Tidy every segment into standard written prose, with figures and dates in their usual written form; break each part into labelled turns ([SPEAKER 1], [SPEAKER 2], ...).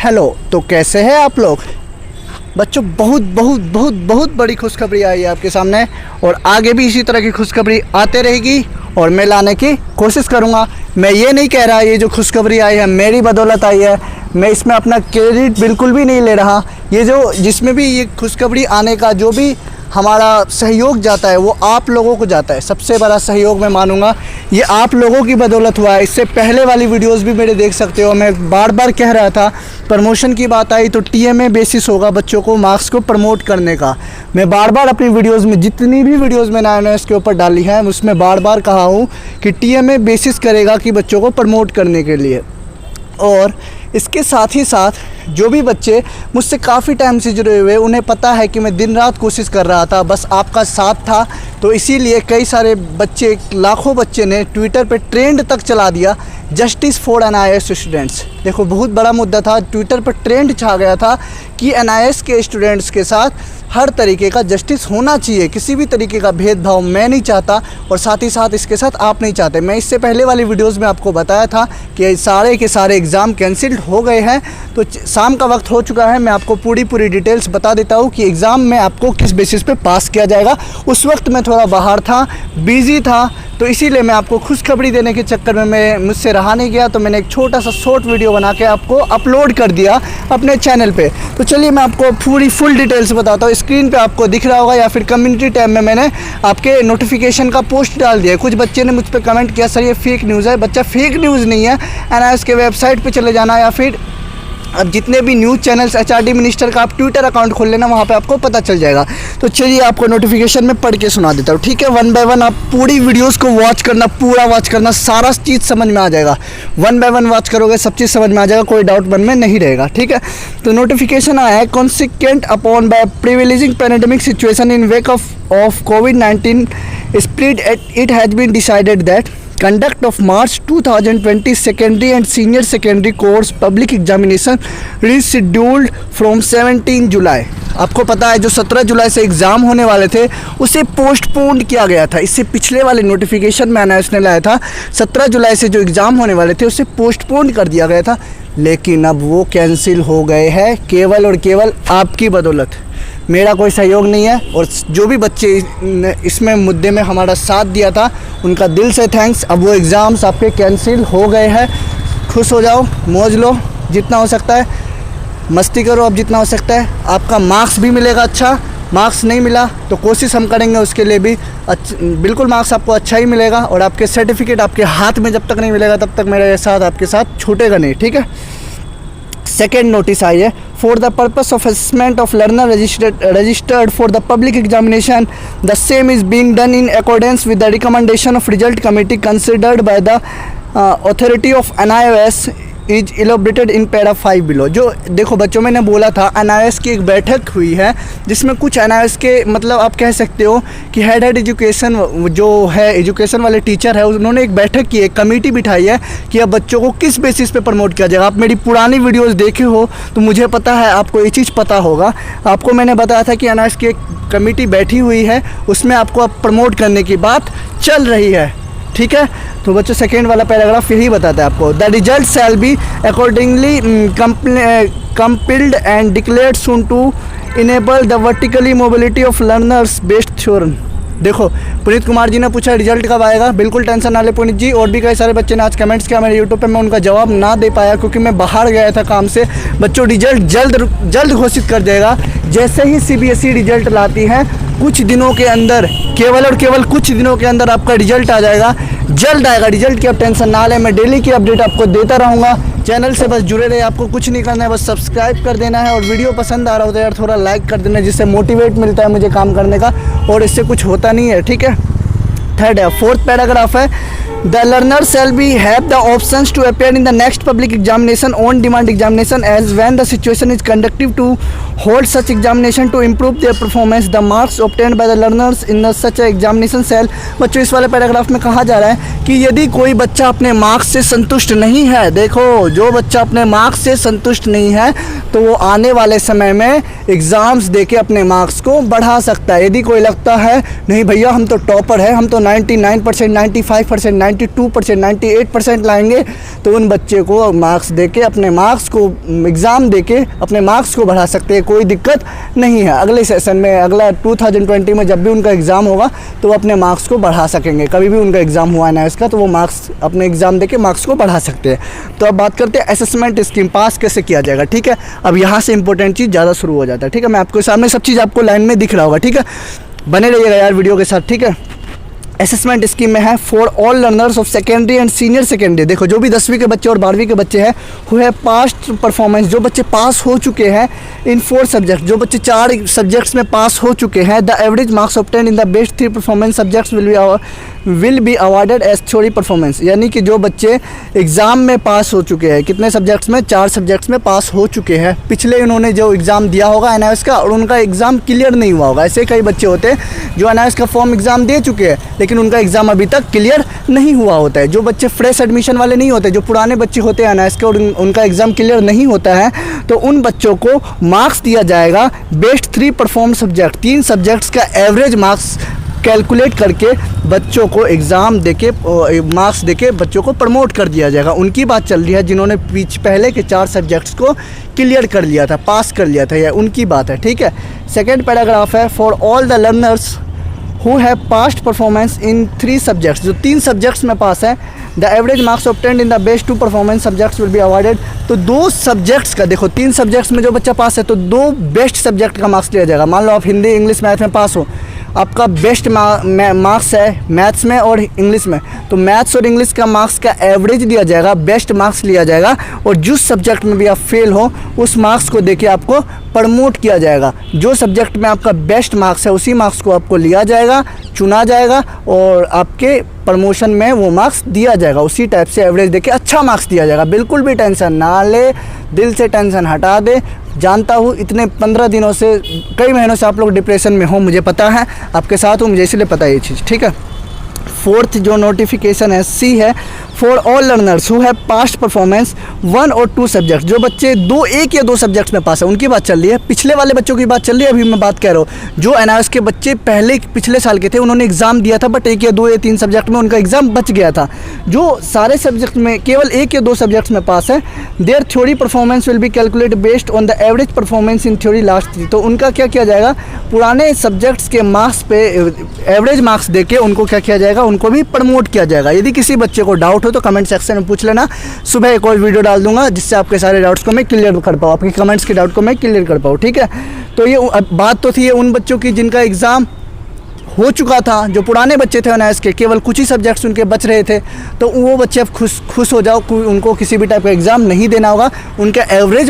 [SPEAKER 1] Hello, तो कैसे हैं आप लोग बच्चों। बहुत बड़ी खुशखबरी आई है आपके सामने और आगे भी इसी तरह की खुशखबरी आते रहेगी और मैं लाने की कोशिश करूँगा। मैं ये नहीं कह रहा ये जो खुशखबरी आई है मेरी बदौलत आई है, मैं इसमें अपना क्रेडिट बिल्कुल भी नहीं ले रहा। ये जो जिसमें भी ये खुशखबरी आने का जो भी हमारा सहयोग जाता है वो आप लोगों को जाता है। सबसे बड़ा सहयोग मैं मानूंगा ये आप लोगों की बदौलत हुआ है। इससे पहले वाली वीडियोस भी मेरे देख सकते हो, मैं बार बार कह रहा था प्रमोशन की बात आई तो टीएमए बेसिस होगा बच्चों को मार्क्स को प्रमोट करने का। मैं बार बार अपनी वीडियोज़ में जितनी भी वीडियोज़ मैंने INOS के ऊपर डाली है उसमें बार बार कहा हूँ कि टीएमए बेसिस करेगा कि बच्चों को प्रमोट करने के लिए। और इसके साथ ही साथ जो भी बच्चे मुझसे काफ़ी टाइम से जुड़े हुए उन्हें पता है कि मैं दिन रात कोशिश कर रहा था, बस आपका साथ था। तो इसीलिए कई सारे बच्चे, लाखों बच्चे ने ट्विटर पे ट्रेंड तक चला दिया जस्टिस फॉर NIOS स्टूडेंट्स। देखो बहुत बड़ा मुद्दा था, ट्विटर पर ट्रेंड छा गया था कि NIOS के स्टूडेंट्स के साथ हर तरीके का जस्टिस होना चाहिए, किसी भी तरीके का भेदभाव मैं नहीं चाहता और साथ ही साथ इसके साथ आप नहीं चाहते। मैं इससे पहले वाली वीडियोस में आपको बताया था कि सारे के सारे एग्ज़ाम कैंसिल्ड हो गए हैं। तो शाम का वक्त हो चुका है, मैं आपको पूरी डिटेल्स बता देता हूँ कि एग्ज़ाम में आपको किस बेसिस पे पास किया जाएगा। उस वक्त मैं थोड़ा बाहर था, बिज़ी था, तो इसीलिए मैं आपको खुशखबरी देने के चक्कर में मुझसे रहा नहीं गया। तो मैंने एक छोटा सा शॉर्ट वीडियो बना के आपको अपलोड कर दिया अपने चैनल पे। तो चलिए मैं आपको पूरी फुल डिटेल्स बताता हूँ। स्क्रीन पे आपको दिख रहा होगा या फिर कम्युनिटी टैब में मैंने आपके नोटिफिकेशन का पोस्ट डाल दिया है। कुछ बच्चे ने मुझ पर कमेंट किया सर ये फेक न्यूज़ है। बच्चा फेक न्यूज़ नहीं है, NIOS के वेबसाइट पर चले जाना या फिर अब जितने भी न्यूज़ चैनल्स HRD मिनिस्टर का आप ट्विटर अकाउंट खोल लेना, वहाँ पे आपको पता चल जाएगा। तो चलिए आपको नोटिफिकेशन में पढ़ के सुना देता हूँ, ठीक है। 1 बाय 1 आप पूरी वीडियोस को वॉच करना, पूरा वॉच करना, सारा चीज़ समझ में आ जाएगा। 1 बाय 1 वॉच करोगे सब चीज़ समझ में आ जाएगा, कोई डाउट मन में नहीं रहेगा, ठीक है। तो नोटिफिकेशन आया है, consequent upon by privileging pandemic situation in wake of COVID-19 spread it has been decided that conduct of March 2020 secondary and senior secondary course public examination rescheduled from 17 July। आपको पता है जो 17 जुलाई से एग्ज़ाम होने वाले थे उसे पोस्टपोन किया गया था। इससे पिछले वाले नोटिफिकेशन में NIOS ने लाया था 17 जुलाई से जो एग्ज़ाम होने वाले थे उसे पोस्टपोन कर दिया गया था, लेकिन अब वो कैंसिल हो गए हैं केवल और केवल आपकी बदौलत। मेरा कोई सहयोग नहीं है और जो भी बच्चे इसमें मुद्दे में हमारा साथ दिया था उनका दिल से थैंक्स। अब वो एग्ज़ाम्स आपके कैंसिल हो गए हैं, खुश हो जाओ, मौज लो जितना हो सकता है, मस्ती करो अब जितना हो सकता है। आपका मार्क्स भी मिलेगा अच्छा, मार्क्स नहीं मिला तो कोशिश हम करेंगे उसके लिए भी बिल्कुल मार्क्स आपको अच्छा ही मिलेगा और आपके सर्टिफिकेट आपके हाथ में जब तक नहीं मिलेगा तब तक मेरे साथ आपके साथ छूटेगा नहीं, ठीक है। सेकेंड नोटिस आई है, for the purpose of assessment of learner registered for the public examination the same is being done in accordance with the recommendation of result committee considered by the authority of NIOS is elaborated in para 5 below. जो देखो बच्चों मैंने बोला था NIOS की एक बैठक हुई है जिसमें कुछ NIOS के मतलब आप कह सकते हो कि हेड एजुकेशन जो है एजुकेशन वाले टीचर है उन्होंने एक बैठक की, एक कमेटी बिठाई है कि अब बच्चों को किस बेसिस पे प्रमोट किया जाएगा। आप मेरी पुरानी वीडियोस देखे हो तो मुझे पता है आपको ये चीज़ पता होगा। आपको मैंने बताया था कि NIOS की एक कमेटी बैठी हुई है, उसमें आपको अब प्रमोट करने की बात चल रही है, ठीक है। तो बच्चों सेकेंड वाला पैराग्राफ यही बताता है आपको, the result shall be accordingly compiled and declared soon to enable the vertically mobility of learners based theorem. देखो पुनीत कुमार जी ने पूछा रिजल्ट कब आएगा, बिल्कुल टेंशन ना ले पुनीत जी। और भी कई सारे बच्चे ने आज कमेंट्स किया मेरे यूट्यूब पे, मैं उनका जवाब ना दे पाया क्योंकि मैं बाहर गया था काम से। बच्चों रिजल्ट जल्द घोषित कर देगा, जैसे ही CBSE रिजल्ट लाती है कुछ दिनों के अंदर, केवल और केवल कुछ दिनों के अंदर आपका रिजल्ट आ जाएगा, जल्द आएगा रिजल्ट की आप टेंशन ना लें। मैं डेली की अपडेट आपको देता रहूँगा, चैनल से बस जुड़े रहे, आपको कुछ नहीं करना है, बस सब्सक्राइब कर देना है और वीडियो पसंद आ रहा हो तो यार थोड़ा लाइक कर देना, जिससे मोटिवेट मिलता है मुझे काम करने का और इससे कुछ होता नहीं है, ठीक है। थर्ड है, फोर्थ पैराग्राफ है, the learner shall be have the options to appear in the next public examination on demand examination as when the situation is conductive to hold such examination to improve their performance the marks obtained by the learners in such examination shall. बच्चों इस वाले paragraph में कहा जा रहा है कि यदि कोई बच्चा अपने मार्क्स से संतुष्ट नहीं है, देखो जो बच्चा अपने मार्क्स से संतुष्ट नहीं है तो वो आने वाले समय में एग्ज़ाम्स देके अपने मार्क्स को बढ़ा सकता है। यदि कोई लगता है नहीं भैया हम तो टॉपर है, हम तो 99%, 95%, 92%, 98% लाएंगे तो उन बच्चे को मार्क्स देके अपने मार्क्स को एग्ज़ाम देके अपने मार्क्स को बढ़ा सकते हैं, कोई दिक्कत नहीं है। अगले सेशन में, अगला 2020 में जब भी उनका एग्ज़ाम होगा तो वो अपने मार्क्स को बढ़ा सकेंगे। कभी भी उनका एग्ज़ाम हुआ ना इसका तो वो मार्क्स अपने एग्ज़ाम देके मार्क्स को बढ़ा सकते हैं। तो अब बात करते हैं असेसमेंट स्कीम, पास कैसे किया जाएगा। ठीक है, अब यहाँ से इंपॉर्टेंट चीज़ ज़्यादा शुरू हो जाता है। ठीक है, मैं आपके सामने सब चीज़ आपको लाइन में दिख रहा होगा। ठीक है, बने रहिएगा यार वीडियो के साथ। ठीक है, असेसमेंट स्कीम में है for all learners of secondary and senior secondary. देखो जो भी 10वीं के बच्चे और 12वीं के बच्चे हैं हु है पास्ट परफॉर्मेंस, जो बच्चे पास हो चुके हैं इन 4 सब्जेक्ट, जो बच्चे 4 सब्जेक्ट्स में पास हो चुके हैं, the average marks obtained in the best 3 performance subjects will be awarded as theory performance. यानी कि जो बच्चे एग्ज़ाम में पास हो चुके हैं, कितने सब्जेक्ट्स में, 4 सब्जेक्ट्स में पास हो चुके हैं, पिछले उन्होंने जो एग्ज़ाम दिया होगा NIOS का और उनका एग्ज़ाम क्लियर नहीं हुआ होगा। ऐसे कई बच्चे होते हैं जो NIOS का फॉर्म एग्ज़ाम दे चुके हैं लेकिन उनका एग्ज़ाम अभी तक क्लियर नहीं हुआ होता है। जो बच्चे फ्रेश एडमिशन वाले नहीं होते, जो पुराने बच्चे होते हैं NIOS के और उनका एग्ज़ाम क्लियर नहीं होता है, तो उन बच्चों को मार्क्स दिया जाएगा बेस्ट 3 परफॉर्म सब्जेक्ट, 3 सब्जेक्ट्स का एवरेज मार्क्स कैलकुलेट करके बच्चों को एग्ज़ाम देके मार्क्स देके बच्चों को प्रमोट कर दिया जाएगा। उनकी बात चल रही है जिन्होंने पहले के 4 सब्जेक्ट्स को क्लियर कर लिया था, पास कर लिया था, यह उनकी बात है। ठीक है, सेकेंड पैराग्राफ है for all the learners who have past performance in 3 subjects, जो 3 सब्जेक्ट्स में पास है, the average marks obtained in the best 2 performance subjects will be awarded. तो 2 सब्जेक्ट्स का, देखो 3 सब्जेक्ट्स में जो बच्चा पास है तो 2 बेस्ट सब्जेक्ट का मार्क्स लिया जाएगा। मान लो आप हिंदी, इंग्लिश, मैथ में पास हो, आपका बेस्ट मार्क्स है मैथ्स में और इंग्लिश में, तो मैथ्स और इंग्लिश का मार्क्स का एवरेज दिया जाएगा, बेस्ट मार्क्स लिया जाएगा, और जिस सब्जेक्ट में भी आप फेल हो उस मार्क्स को देके आपको प्रमोट किया जाएगा। जो सब्जेक्ट में आपका बेस्ट मार्क्स है उसी मार्क्स को आपको लिया जाएगा, चुना जाएगा और आपके प्रमोशन में वो मार्क्स दिया जाएगा। उसी टाइप से एवरेज देके अच्छा मार्क्स दिया जाएगा। बिल्कुल भी टेंशन ना ले, दिल से टेंशन हटा दे। जानता हूँ इतने 15 दिनों से, कई महीनों से आप लोग डिप्रेशन में हो, मुझे पता है, आपके साथ हूँ, मुझे इसलिए पता है ये चीज़। ठीक है, 4th जो नोटिफिकेशन है C है for all learners who have past performance 1 और 2 सब्जेक्ट, जो बच्चे 1 या 2 सब्जेक्ट्स में पास है उनकी बात चल रही है। पिछले वाले बच्चों की बात चल रही है, अभी मैं बात कर रहा हूँ जो NIOS के बच्चे पिछले साल के थे, उन्होंने एग्ज़ाम दिया था बट 1 या 2 या 3 सब्जेक्ट में उनका एग्ज़ाम बच गया था। जो सारे सब्जेक्ट में केवल 1 या 2 सब्जेक्ट्स में पास है, their theory performance will be calculate based on the average performance in theory last. तो उनका क्या किया जाएगा, पुराने सब्जेक्ट्स के मार्क्स पे एवरेज मार्क्स देके उनको क्या किया जाएगा, उनको भी प्रमोट किया जाएगा। यदि किसी बच्चे को डाउट हो तो कमेंट सेक्शन में पूछ लेना, सुबह एक और वीडियो डाल दूंगा जिससे आपके सारे डाउट्स को मैं क्लियर कर पाऊँ, आपके कमेंट्स के डाउट को मैं क्लियर कर पाऊँ। ठीक है, तो ये बात तो थी ये उन बच्चों की जिनका एग्ज़ाम हो चुका था, जो पुराने बच्चे थे NIOS के, केवल कुछ ही सब्जेक्ट्स उनके बच रहे थे, तो वो बच्चे अब खुश हो जाओ, उनको किसी भी टाइप का एग्ज़ाम नहीं देना होगा, उनके एवरेज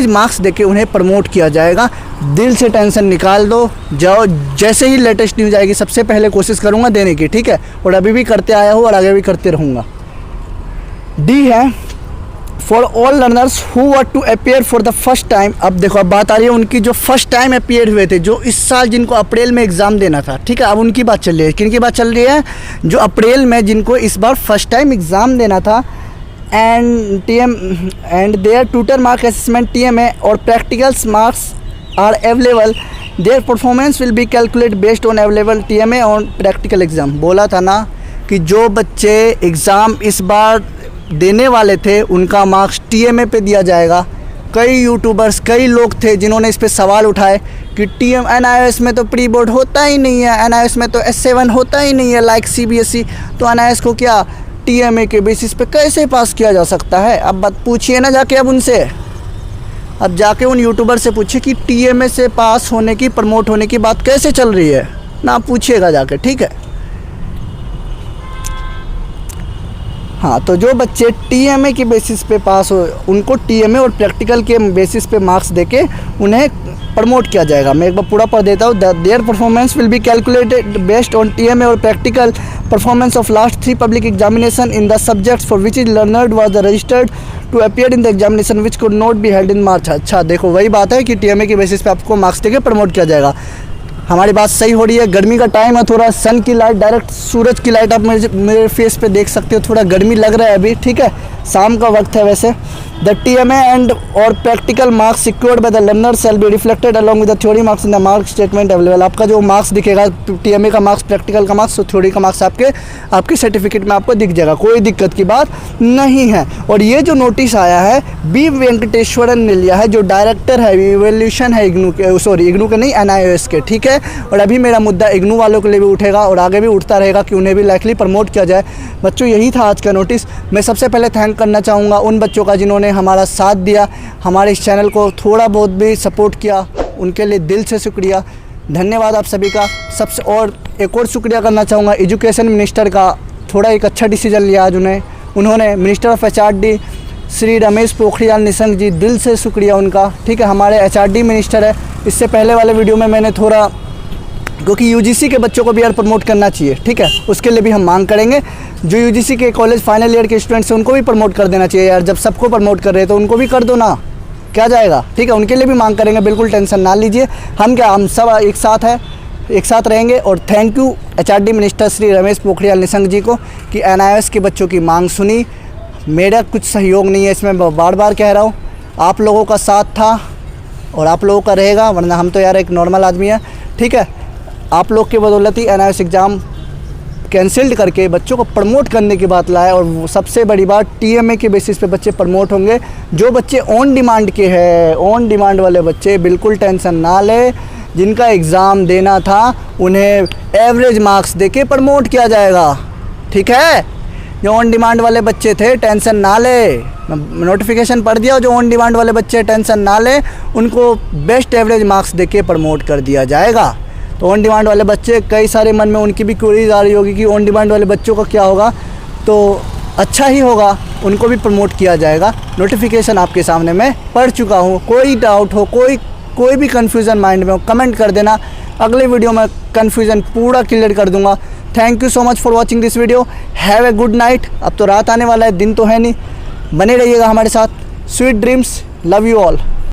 [SPEAKER 1] मार्क्स देके उन्हें प्रमोट किया जाएगा। दिल से टेंशन निकाल दो, जाओ, जैसे ही लेटेस्ट न्यूज़ आएगी सबसे पहले कोशिश करूँगा देने की। ठीक है, और अभी भी करते आया हूँ और आगे भी करते रहूँगा। D है for all learners who were to appear for the first time. अब देखो, अब बात आ रही है उनकी जो फर्स्ट टाइम अपेयर हुए थे, जो इस साल जिनको अप्रैल में एग्ज़ाम देना था। ठीक है, अब उनकी बात चल रही है। किन की बात चल रही है, जो अप्रैल में जिनको इस बार फर्स्ट टाइम एग्ज़ाम देना था, and their tutor mark assessment TMA और practicals marks are available, their performance will be calculate based on available TMA on practical exam. बोला था ना कि जो बच्चे एग्ज़ाम इस बार देने वाले थे उनका मार्क्स TMA पे दिया जाएगा। कई यूट्यूबर्स, कई लोग थे जिन्होंने इस पे सवाल उठाए कि NIOS में तो प्री बोर्ड होता ही नहीं है, NIOS में तो S7 होता ही नहीं है लाइक CBSE, तो NIOS को क्या TMA के बेसिस पे कैसे पास किया जा सकता है। अब बात पूछिए ना जाके, अब उनसे, अब जाके उन यूट्यूबर से पूछिए कि TMA से पास होने की, प्रमोट होने की बात कैसे चल रही है ना, पूछिएगा जाके। ठीक है, हाँ, तो जो बच्चे TMA के बेसिस पे पास हो उनको TMA और प्रैक्टिकल के बेसिस पे मार्क्स देके उन्हें प्रमोट किया जाएगा। मैं एक बार पूरा पढ़ देता हूँ। Their performance will be calculated based on TMA और practical performance of last 3 public examination in the subjects for which is learner was registered to appear in the examination which could not be held in March. अच्छा, देखो वही बात है कि TMA के basis पे आपको मार्क्स देके प्रमोट किया जाएगा। हमारी बात सही हो रही है। गर्मी का टाइम है, थोड़ा सन की लाइट, डायरेक्ट सूरज की लाइट आप मेरे फेस पे देख सकते हो, थोड़ा गर्मी लग रहा है अभी। ठीक है, शाम का वक्त है, वैसे The TMA and or practical marks secured by the learner shall be reflected along with the theory marks in the mark statement available। आपका जो मार्क्स दिखेगा, TMA का मार्क्स, प्रैक्टिकल का मार्क्स, तो थ्योरी का मार्क्स आपके सर्टिफिकेट में आपको दिख जाएगा, कोई दिक्कत की बात नहीं है। और ये जो नोटिस आया है बी वेंकटेश्वरन ने लिया है, जो डायरेक्टर है इवोल्यूशन है इग्नू के, सॉरी इग्नू के नहीं, NIOS के, ठीक है। और अभी मेरा मुद्दा इग्नू वालों के लिए भी उठेगा और आगे भी उठता रहेगा कि उन्हें भी लाइकली प्रमोट किया जाए। बच्चों यही था आज का नोटिस। मैं सबसे पहले थैंक करना चाहूँगा उन बच्चों का जिन्होंने हमारा साथ दिया, हमारे इस चैनल को थोड़ा बहुत भी सपोर्ट किया, उनके लिए दिल से शुक्रिया, धन्यवाद आप सभी का। सबसे और एक और शुक्रिया करना चाहूँगा एजुकेशन मिनिस्टर का, थोड़ा एक अच्छा डिसीजन लिया आज उन्होंने minister of HRD Shri Ramesh Pokhriyal Nishank ji, दिल से शुक्रिया उनका, ठीक है। हमारे HRD मिनिस्टर है। इससे पहले वाले वीडियो में मैंने थोड़ा, क्योंकि UGC के बच्चों को भी यार प्रमोट करना चाहिए, ठीक है, उसके लिए भी हम मांग करेंगे। जो UGC के कॉलेज फाइनल ईयर के स्टूडेंट्स हैं उनको भी प्रमोट कर देना चाहिए यार, जब सबको प्रमोट कर रहे हैं तो उनको भी कर दो ना, क्या जाएगा, ठीक है। उनके लिए भी मांग करेंगे, बिल्कुल टेंशन ना लीजिए। हम सब एक साथ है, एक साथ रहेंगे। और thank you HRD minister Shri Ramesh Pokhriyal Nishank ji को कि NIOS के बच्चों की मांग सुनी। मेरा कुछ सहयोग नहीं है इसमें, बार बार कह रहा हूँ, आप लोगों का साथ था और आप लोगों का रहेगा, वरना हम तो यार एक नॉर्मल आदमी है, ठीक है। आप लोग के बदौलत ही NIOS एग्ज़ाम कैंसिल्ड करके बच्चों को प्रमोट करने की बात लाए। और सबसे बड़ी बात, TMA के बेसिस पे बच्चे प्रमोट होंगे। जो बच्चे ऑन डिमांड के हैं, ऑन डिमांड वाले बच्चे बिल्कुल टेंशन ना ले, जिनका एग्ज़ाम देना था उन्हें एवरेज मार्क्स देके प्रमोट किया जाएगा, ठीक है। जो ऑन डिमांड वाले बच्चे थे टेंशन ना ले, नोटिफिकेशन पढ़ दिया, जो ऑन डिमांड वाले बच्चे टेंशन ना ले, उनको बेस्ट एवरेज मार्क्स देके प्रमोट कर दिया जाएगा। तो ऑन डिमांड वाले बच्चे, कई सारे मन में उनकी भी क्वेरीज आ रही होगी कि ऑन डिमांड वाले बच्चों का क्या होगा, तो अच्छा ही होगा, उनको भी प्रमोट किया जाएगा। नोटिफिकेशन आपके सामने मैं पढ़ चुका हूँ, कोई डाउट हो, कोई भी कन्फ्यूज़न माइंड में हो, कमेंट कर देना, अगले वीडियो में कन्फ्यूज़न पूरा क्लियर कर दूँगा। Thank you so much for watching this video. Have a good night. अब तो रात आने वाला है, दिन तो है नहीं। बने रहिएगा हमारे साथ। Sweet dreams, love you all.